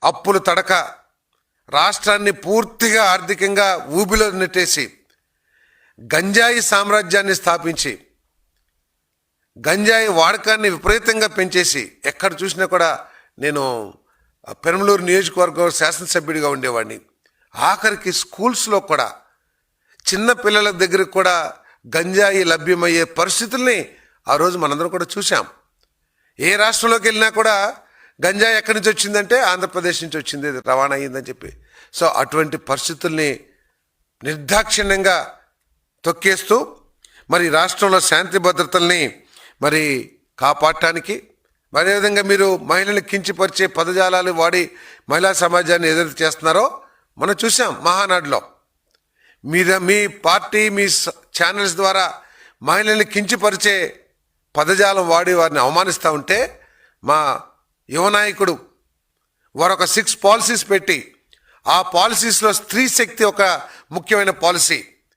అప్పులు తడక రాష్ట్రాన్ని పూర్తిగా ఆర్థికంగా ఊబిలో నెట్టేసి గంజాయి సామ్రాజ్యాన్ని స్థాపించి గంజాయి వాడకాన్ని విపరీతంగా పెంచేసి ఎక్కడ చూసినా కూడా నేను పెరంబలూరు నియోజకవర్గం శాసనసభ్యుడిగా ఉండేవాడిని. ఆఖరికి స్కూల్స్లో కూడా చిన్న పిల్లల దగ్గరికి కూడా గంజాయి లభ్యమయ్యే పరిస్థితుల్ని ఆ రోజు మనందరం కూడా చూసాం. ఏ రాష్ట్రంలోకి వెళ్ళినా కూడా గంజాయి ఎక్కడి నుంచి వచ్చిందంటే ఆంధ్రప్రదేశ్ నుంచి వచ్చింది, రవాణా అయ్యిందని చెప్పి. సో అటువంటి పరిస్థితుల్ని నిర్దాక్షిణ్యంగా తొక్కేస్తూ మరి రాష్ట్రంలో శాంతి భద్రతల్ని మరి కాపాడటానికి, అదేవిధంగా మీరు మహిళల్ని కించపరిచే పదజాలాలు వాడి మహిళా సమాజాన్ని ఎదురు చేస్తున్నారో మనం చూసాం మహానాడులో. మీ పార్టీ మీ ఛానల్స్ ద్వారా మహిళల్ని కించపరిచే పదజాలం వాడి వారిని అవమానిస్తూ ఉంటే మా యువ నాయకుడు వారు ఒక 6 పాలసీస్ పెట్టి ఆ పాలసీస్లో స్త్రీ శక్తి ఒక ముఖ్యమైన పాలసీ.